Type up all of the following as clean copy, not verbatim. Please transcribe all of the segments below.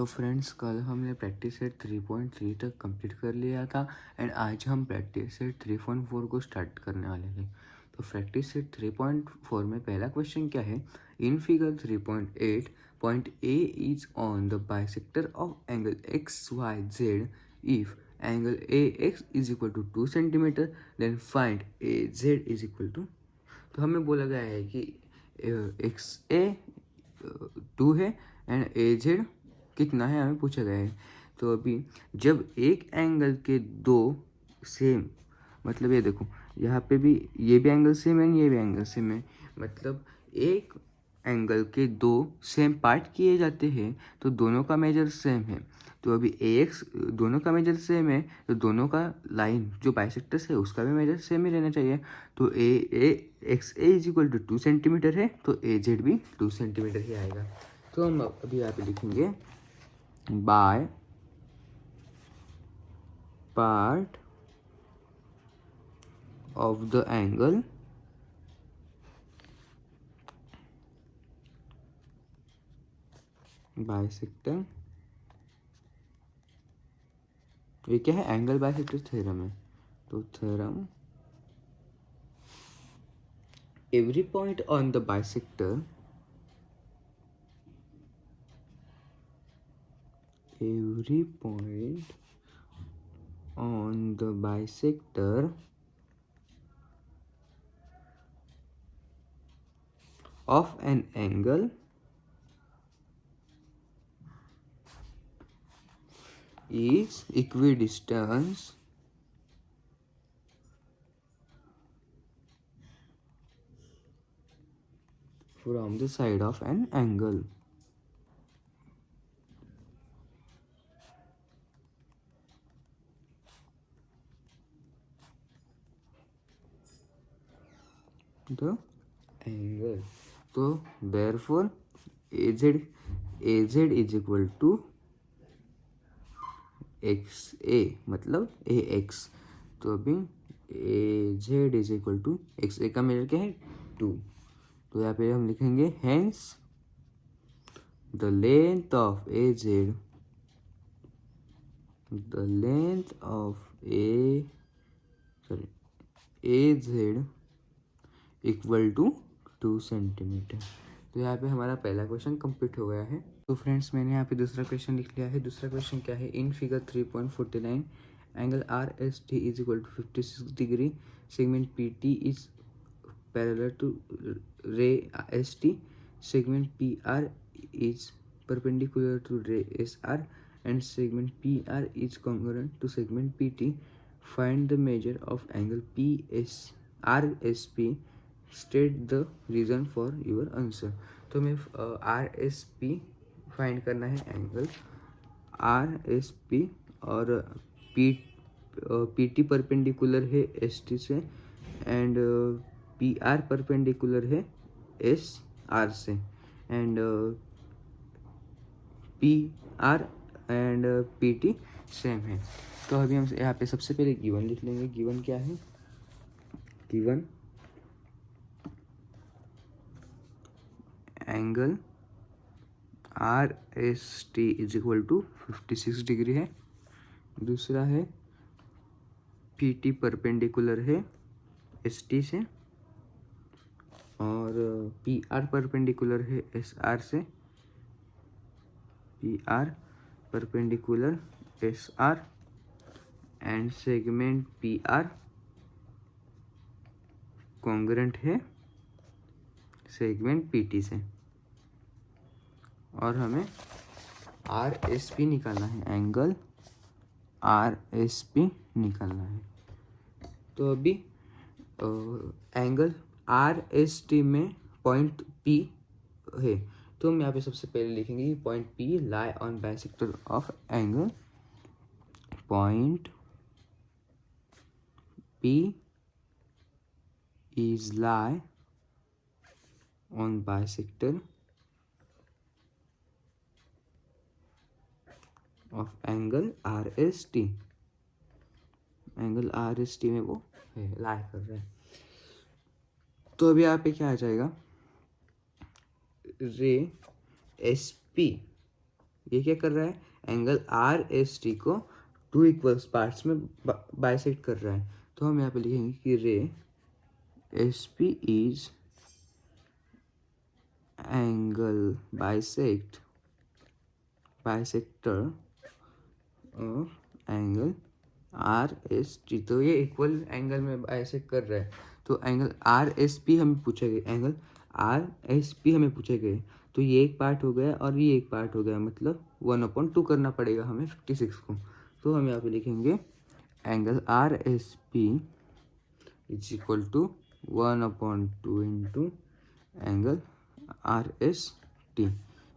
तो फ्रेंड्स, कल हमने प्रैक्टिस सेट 3.3 तक कंप्लीट कर लिया था एंड आज हम प्रैक्टिस सेट 3.4 को स्टार्ट करने वाले हैं। तो प्रैक्टिस सेट 3.4 में पहला क्वेश्चन क्या है? In figure 3.8 point A is on the bisector of angle X Y Z if angle A X is equal to 2 centimetre then find A Z is equal to. तो हमें बोला गया है कि एक्स ए 2 है एंड ए जेड कितना है, हमें पूछा गया है। तो अभी जब एक एंगल के दो सेम, मतलब ये देखो यहाँ पे भी ये भी एंगल सेम है, ये भी एंगल सेम है, मतलब एक एंगल के दो सेम पार्ट किए जाते हैं तो दोनों का मेजर सेम है। तो अभी ए एक्स दोनों का मेजर सेम है तो दोनों का लाइन जो बाइसेक्टर्स है उसका भी मेजर सेम ही रहना चाहिए। तो A X A is equal to 2 centimetre है तो ए जेड भी 2 सेंटीमीटर ही आएगा। तो हम अभी यहाँ पे लिखेंगे by part of the angle bisector. ये क्या है? एंगल बाइसेक्टर थ्योरम है। तो theorem every point on the bisector every point on the bisector of an angle is equidistant from the side of an angle. The angle. तो therefore AZ is equal to X A मतलब A X. तो अभी A Z is equal to X A का measure क्या है? 2। तो यहाँ पे हम लिखेंगे hence the length of A Z A Z equal to 2 centimetre. तो यहाँ पे हमारा पहला क्वेश्चन कंप्लीट हो गया है। तो फ्रेंड्स, मैंने यहाँ पे दूसरा क्वेश्चन लिख लिया है। दूसरा क्वेश्चन क्या है? In figure 3.49 angle R S T is equal to 56 degree, segment P T is parallel to ray S T, segment P R is perpendicular to ray SR and segment PR is congruent to segment PT. Find the measure of angle RSP. State the reason for your answer. तो हमें RSP find करना है, angle RSP, और PT perpendicular है ST से and PR perpendicular है SR से and PR and PT same है। तो अभी हम यहाँ पे सबसे पहले गिवन लिख लेंगे। गिवन क्या है? Given angle RST is equal to 56 degree है। दूसरा है PT परपेंडिकुलर है ST से और PR परपेंडिकुलर है SR से। PR perpendicular SR and segment PR congruent है सेगमेंट PT से। और हमें RSP निकालना है, एंगल RSP निकालना है। तो अभी एंगल RST में पॉइंट P है, तो हम यहाँ पे सबसे पहले लिखेंगे कि point P lie on bisector of angle. Point P is lie on bisector of angle RST। Angle RST में वो है, लाई कर रहा है। तो अभी यहाँ पे क्या आ जाएगा? रे SP ये क्या कर रहा है, एंगल आर एस टी को टू इक्वल्स पार्ट्स में बाइसेक्ट कर रहा है। तो हम यहाँ पे लिखेंगे कि रे S P is angle bisector और एंगल आर एस टी, तो ये इक्वल एंगल में बाइसेक्ट कर रहा है। तो एंगल आर एस पी हमें पूछे गए, एंगल आर एस पी हमें पूछे गए, तो ये एक पार्ट हो गया और ये एक पार्ट हो गया, मतलब 1/2 करना पड़ेगा हमें 56 को। तो हम यहाँ पे लिखेंगे angle R S P is equal to 1/2 into angle R S T.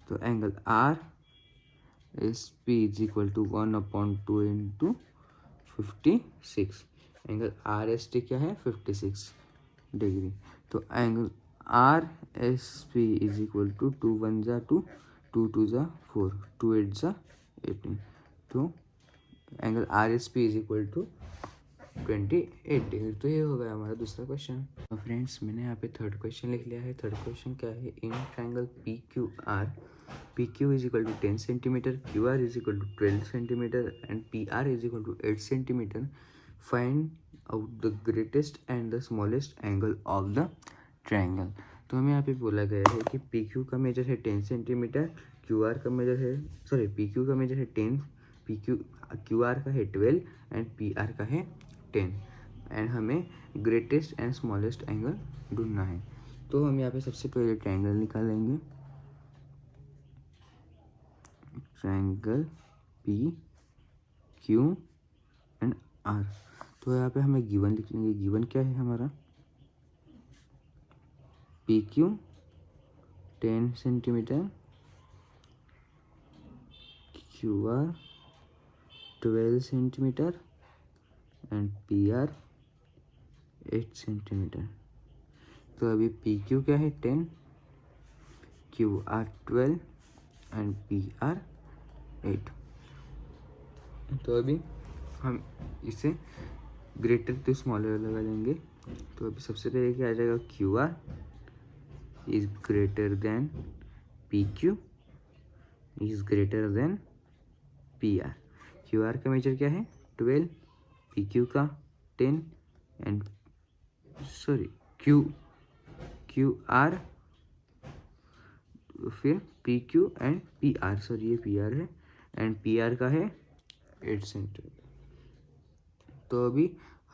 तो angle R S P is equal to 1/2 into 56। Angle R S T क्या है, 56 डिग्री। तो angle R S P is equal to 2 1 जा 2, 2 2 जा 4, 2 8 जा 18। तो angle R S P is equal to 28 degree. तो ये हो गया हमारा दूसरा क्वेश्चन। तो फ्रेंड्स मैंने यहाँ पे थर्ड क्वेश्चन लिख लिया है। थर्ड क्वेश्चन क्या है, in triangle P Q R, P Q is equal to 10 centimetre, Q R is equal to 12 centimetre and P R is equal to 8 centimetre, find out the greatest and the smallest angle of the triangle. तो हमें यहाँ पे बोला गया है कि P Q का measure है 10 सेंटीमीटर, क्यू आर का मेजर है, सॉरी पी क्यू का मेजर है 10, क्यू आर का है 12 एंड पी आर का है 10 एंड हमें ग्रेटेस्ट एंड स्मॉलेस्ट एंगल ढूंढना है। तो हम यहाँ पे सबसे पहले ट्रायंगल निकालेंगे, triangle P Q and R. तो यहाँ पे हमें गिवन लिख लेंगे, गिवन क्या है हमारा, P Q 10 centimetre, Q are 12 centimetre and P are 8 centimetre. तो अभी पी क्यू क्या है 10, Q R 12 and P are 8। तो अभी हम इसे ग्रेटर टू स्मॉलर लगा लेंगे। तो अभी सबसे पहले क्या आ जाएगा, Q R is greater than P Q is greater than P R. Q R का मेजर क्या है 12, पी क्यू का 10 एंड सॉरी क्यू आर, फिर P Q and P are, sorry ये पी आर है एंड पी आर का है 8 centimetre. तो अभी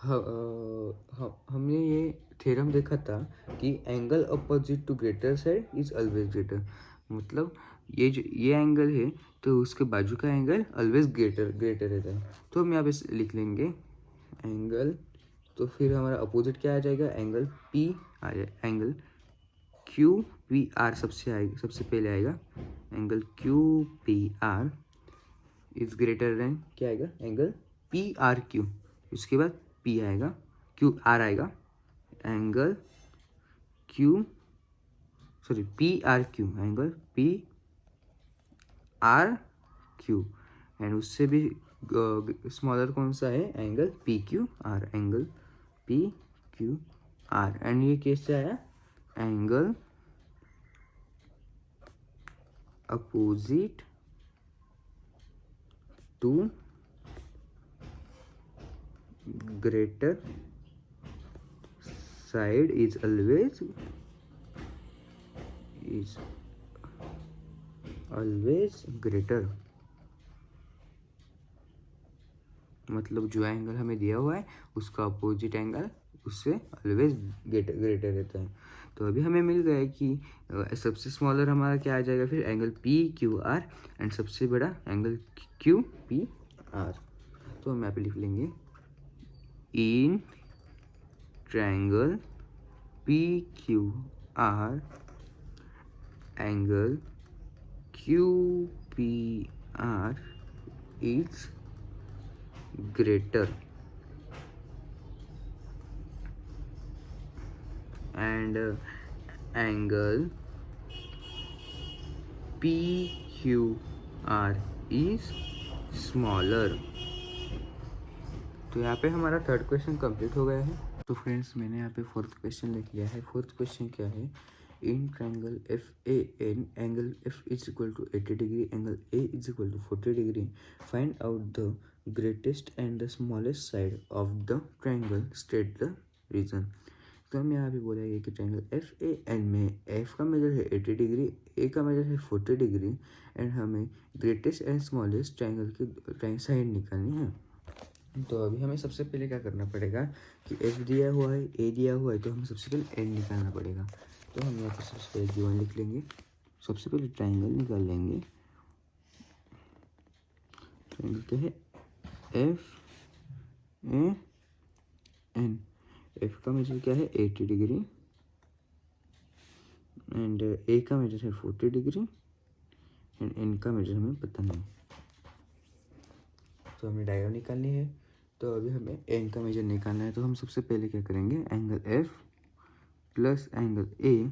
हमने ये थ्योरम देखा था कि angle opposite to greater side is always greater, मतलब ये एंगल है तो उसके बाजू का एंगल ऑलवेज ग्रेटर रहता है। तो हम यहाँ पे लिख लेंगे एंगल, तो फिर हमारा अपोजिट क्या आ जाएगा, एंगल पी आ जाएगा, एंगल क्यू पी आर सबसे पहले आएगा, angle Q P R is greater than क्या आएगा, एंगल पी आर क्यू, उसके बाद पी आएगा, क्यू आर आएगा, angle P R Q, angle P R Q and उससे भी स्मॉलर कौन सा है, angle P Q R, angle P Q R and ये कैसे आया, angle opposite to greater side is always greater, मतलब जो एंगल हमें दिया हुआ है उसका अपोजिट एंगल उससे ऑलवेज ग्रेटर रहता है। तो अभी हमें मिल गया है कि सबसे स्मॉलर हमारा क्या आ जाएगा, फिर angle P Q R and सबसे बड़ा एंगल क्यू पी आर। तो हम यहाँ पे लिख लेंगे इन triangle P Q R angle Q P R is greater and angle PQR is smaller। तो यहाँ पे हमारा थर्ड क्वेश्चन कंप्लीट हो गया है। तो फ्रेंड्स मैंने यहाँ पे फोर्थ क्वेश्चन लिख लिया है। फोर्थ क्वेश्चन क्या है, in triangle F A N angle F is equal to 80 degree, angle A is equal to 40 degree, find out the greatest and the smallest side of the triangle, state the reason. तो हम यहाँ पे बोलेंगे कि triangle F A N में F का measure है 80 degree, A का मेजर है 40 डिग्री, एंड हमें ग्रेटेस्ट एंड स्मॉलेस्ट ट्रायंगल की साइड निकालनी है। तो अभी हमें सबसे पहले क्या करना पड़ेगा कि एफ दिया हुआ है, ए दिया हुआ है, तो हमें सबसे पहले एन निकालना पड़ेगा। तो हम यहाँ पर सबसे पहले गिवन लिख लेंगे, सबसे पहले ट्रायंगल निकाल लेंगे। ट्रायंगल क्या है, एफ ए एन। एफ का मेजर क्या है 80 डिग्री, एंड ए का मेजर है 40 डिग्री, एंड एन का मेजर हमें पता नहीं, तो हमें डायग्राम निकालनी है। तो अभी हमें एन का मेजर निकालना है, तो हम सबसे पहले क्या करेंगे, angle F plus angle A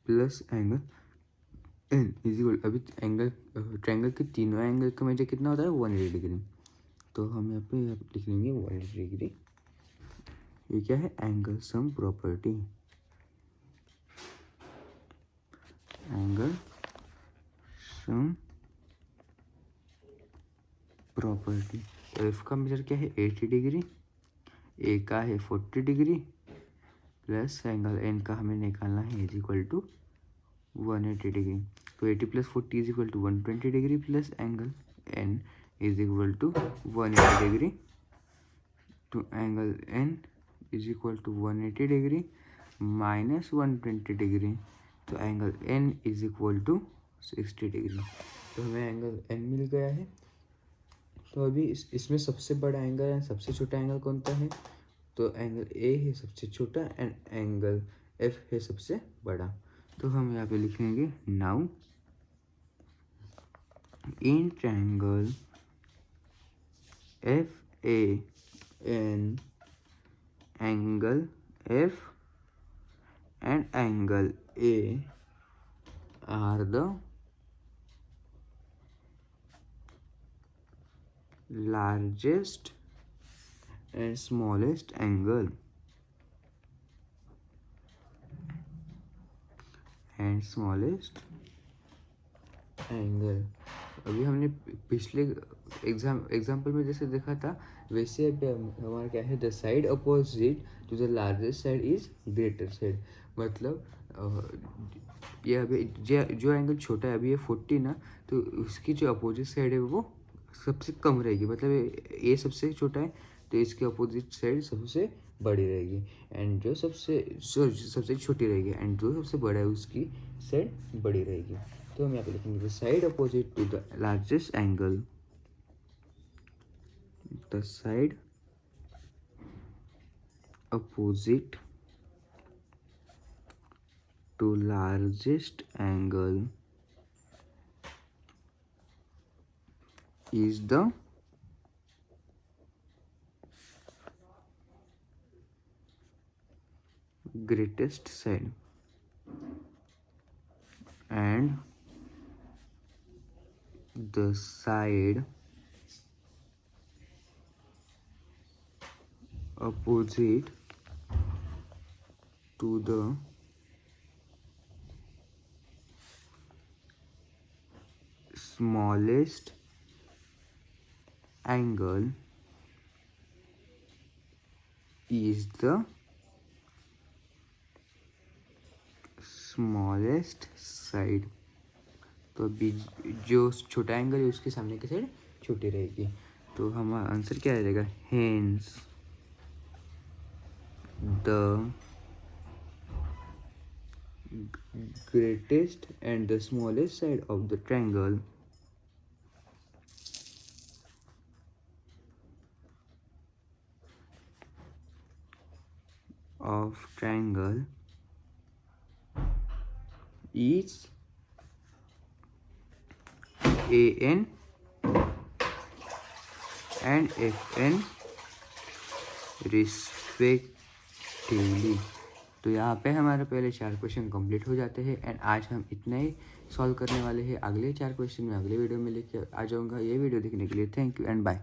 plus angle N is equal, अभी एंगल ट्रायंगल के तीनों एंगल का मेजर कितना होता है 180 डिग्री, तो हम यहाँ पे लिख लेंगे 180 डिग्री। ये क्या है, angle sum property, angle sum property. F का मेजर क्या है 80 डिग्री, ए का है 40 डिग्री, प्लस एंगल एन का हमें निकालना है इज इक्वल टू 180 डिग्री। तो 80 plus 40 is equal to 120 degree, plus angle N is equal to 180 degree, तो angle N is equal to 180 degree minus 120 degree, तो angle N is equal to 60 degree. तो हमें angle N मिल गया है। तो अभी इसमें सबसे बड़ा एंगल है, सबसे छोटा एंगल कौन सा है, तो एंगल ए है सबसे छोटा, एंड एंगल एफ है सबसे बड़ा। तो हम यहाँ पे लिखेंगे now in triangle F A N, angle F and angle A are the largest and smallest angle अभी हमने पिछले एग्जाम्पल में जैसे देखा था, वैसे अभी हमारा क्या है, the side opposite to the largest side is greater side. मतलब ये अभी जो एंगल छोटा है, अभी ये 40 ना, तो उसकी जो अपोजिट साइड है वो सबसे कम रहेगी। मतलब ये सबसे छोटा है, तो इसके अपोजिट साइड सबसे बड़ी रहेगी, एंड जो सबसे छोटी रहेगी, एंड जो सबसे बड़ा है उसकी साइड बड़ी रहेगी। तो हम यहाँ पे लिखेंगे side opposite to the largest angle, the side opposite to largest angle is the greatest side, and the side opposite to the smallest angle is the smallest side। तो अभी जो छोटा एंगल है उसके सामने की साइड छोटी रहेगी। तो हमारा आंसर क्या आ जाएगा, hence the greatest and the smallest side of the triangle is AN and FN respectively. तो यहाँ पे हमारे पहले 4 क्वेश्चन कंप्लीट हो जाते हैं, एंड आज हम इतना ही सॉल्व करने वाले हैं। अगले 4 क्वेश्चन में अगले वीडियो में लेके आ जाऊँगा। ये वीडियो देखने के लिए थैंक यू एंड बाय।